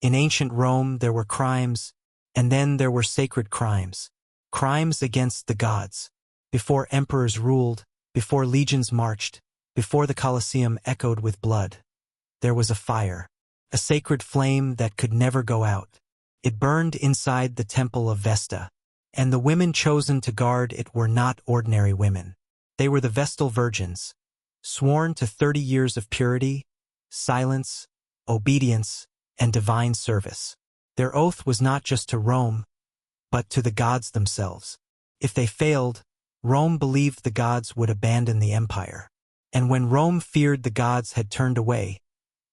In ancient Rome there were crimes, and then there were sacred crimes. Crimes against the gods. Before emperors ruled, before legions marched, before the Colosseum echoed with blood, there was a fire. A sacred flame that could never go out. It burned inside the temple of Vesta, and the women chosen to guard it were not ordinary women. They were the Vestal Virgins, sworn to 30 years of purity, silence, obedience, and divine service. Their oath was not just to Rome, but to the gods themselves. If they failed, Rome believed the gods would abandon the empire. And when Rome feared the gods had turned away,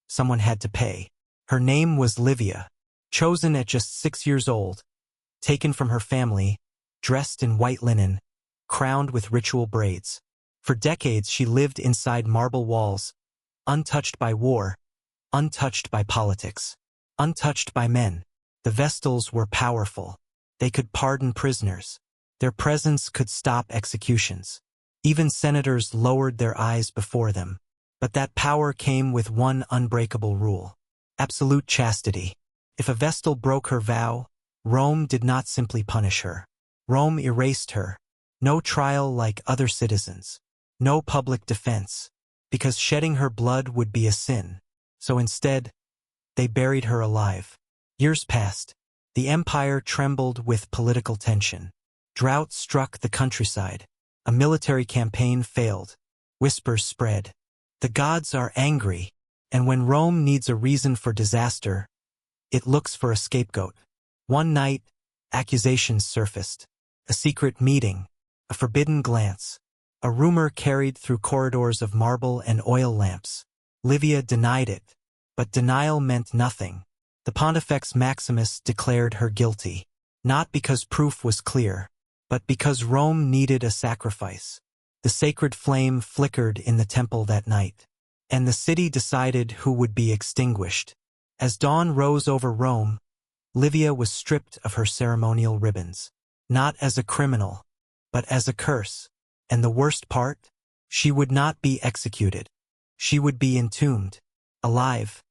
someone had to pay. Her name was Livia, chosen at just 6 years old, taken from her family, dressed in white linen, crowned with ritual braids. For decades she lived inside marble walls, untouched by war, untouched by politics, untouched by men. The Vestals were powerful. They could pardon prisoners. Their presence could stop executions. Even senators lowered their eyes before them. But that power came with one unbreakable rule: absolute chastity. If a Vestal broke her vow, Rome did not simply punish her. Rome erased her. No trial like other citizens. No public defense. Because shedding her blood would be a sin. So instead, they buried her alive. Years passed. The empire trembled with political tension. Drought struck the countryside. A military campaign failed. Whispers spread. The gods are angry, and when Rome needs a reason for disaster, it looks for a scapegoat. One night, accusations surfaced. A secret meeting, a forbidden glance, a rumor carried through corridors of marble and oil lamps. Livia denied it, but denial meant nothing. The Pontifex Maximus declared her guilty, not because proof was clear, but because Rome needed a sacrifice. The sacred flame flickered in the temple that night, and the city decided who would be extinguished. As dawn rose over Rome, Livia was stripped of her ceremonial ribbons, not as a criminal, but as a curse. And the worst part? She would not be executed. She would be entombed, alive.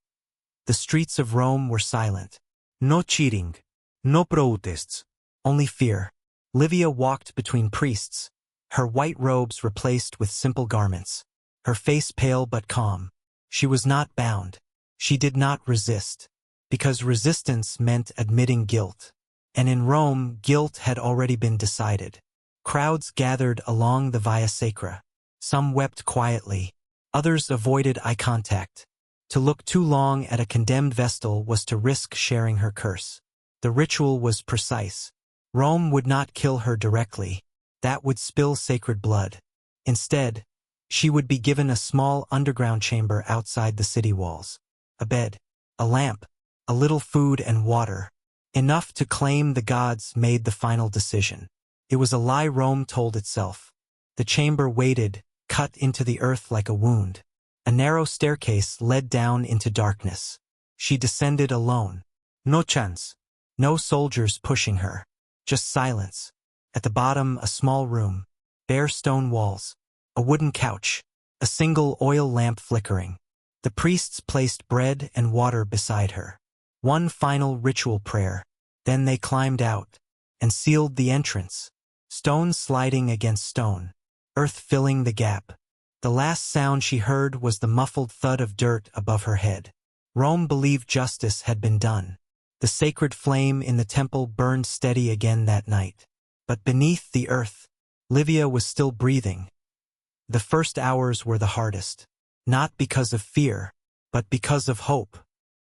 The streets of Rome were silent. No cheating, no protests, only fear. Livia walked between priests, her white robes replaced with simple garments, her face pale but calm. She was not bound. She did not resist, because resistance meant admitting guilt. And in Rome, guilt had already been decided. Crowds gathered along the Via Sacra. Some wept quietly. Others avoided eye contact. To look too long at a condemned Vestal was to risk sharing her curse. The ritual was precise. Rome would not kill her directly. That would spill sacred blood. Instead, she would be given a small underground chamber outside the city walls. A bed, a lamp, a little food and water. Enough to claim the gods made the final decision. It was a lie Rome told itself. The chamber waited, cut into the earth like a wound. A narrow staircase led down into darkness. She descended alone. No chance. No soldiers pushing her. Just silence. At the bottom, a small room. Bare stone walls. A wooden couch. A single oil lamp flickering. The priests placed bread and water beside her. One final ritual prayer. Then they climbed out and sealed the entrance. Stone sliding against stone. Earth filling the gap. The last sound she heard was the muffled thud of dirt above her head. Rome believed justice had been done. The sacred flame in the temple burned steady again that night. But beneath the earth, Livia was still breathing. The first hours were the hardest. Not because of fear, but because of hope.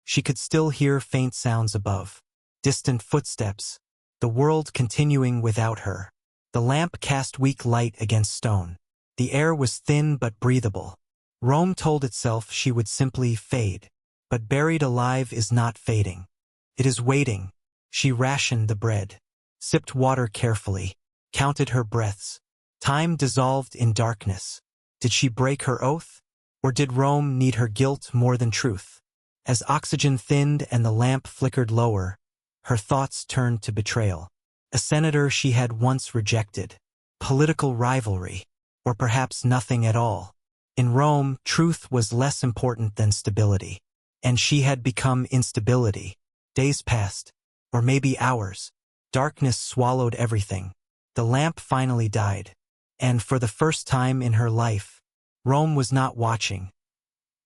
She could still hear faint sounds above. Distant footsteps. The world continuing without her. The lamp cast weak light against stone. The air was thin but breathable. Rome told itself she would simply fade. But buried alive is not fading. It is waiting. She rationed the bread, sipped water carefully, counted her breaths. Time dissolved in darkness. Did she break her oath? Or did Rome need her guilt more than truth? As oxygen thinned and the lamp flickered lower, her thoughts turned to betrayal. A senator she had once rejected. Political rivalry. Or perhaps nothing at all. In Rome, truth was less important than stability. And she had become instability. Days passed, or maybe hours. Darkness swallowed everything. The lamp finally died. And for the first time in her life, Rome was not watching.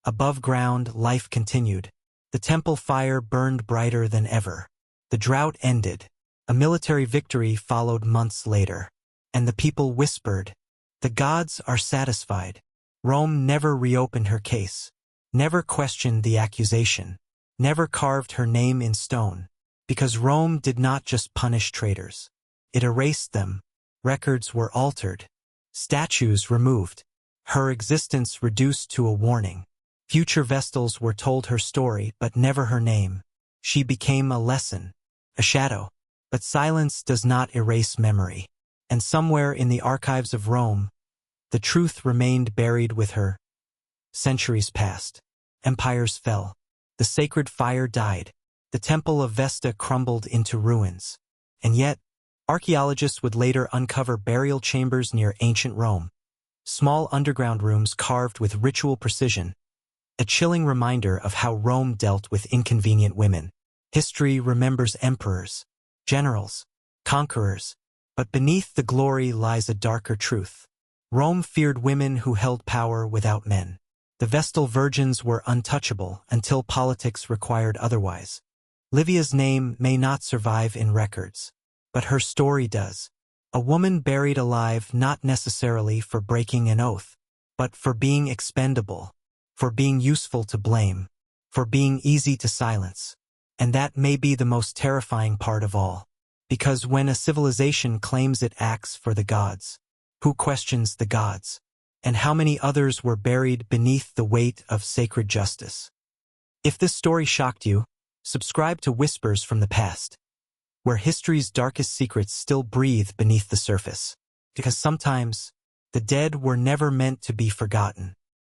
Above ground, life continued. The temple fire burned brighter than ever. The drought ended. A military victory followed months later. And the people whispered, "The gods are satisfied." Rome never reopened her case, never questioned the accusation, never carved her name in stone, because Rome did not just punish traitors. It erased them. Records were altered. Statues removed. Her existence reduced to a warning. Future Vestals were told her story, but never her name. She became a lesson, a shadow. But silence does not erase memory. And somewhere in the archives of Rome, the truth remained buried with her. Centuries passed. Empires fell. The sacred fire died. The temple of Vesta crumbled into ruins. And yet, archaeologists would later uncover burial chambers near ancient Rome. Small underground rooms carved with ritual precision. A chilling reminder of how Rome dealt with inconvenient women. History remembers emperors, generals, conquerors, but beneath the glory lies a darker truth. Rome feared women who held power without men. The Vestal Virgins were untouchable until politics required otherwise. Livia's name may not survive in records, but her story does. A woman buried alive not necessarily for breaking an oath, but for being expendable, for being useful to blame, for being easy to silence. And that may be the most terrifying part of all. Because when a civilization claims it acts for the gods, who questions the gods? And how many others were buried beneath the weight of sacred justice? If this story shocked you, subscribe to Whispers from the Past, where history's darkest secrets still breathe beneath the surface. Because sometimes, the dead were never meant to be forgotten.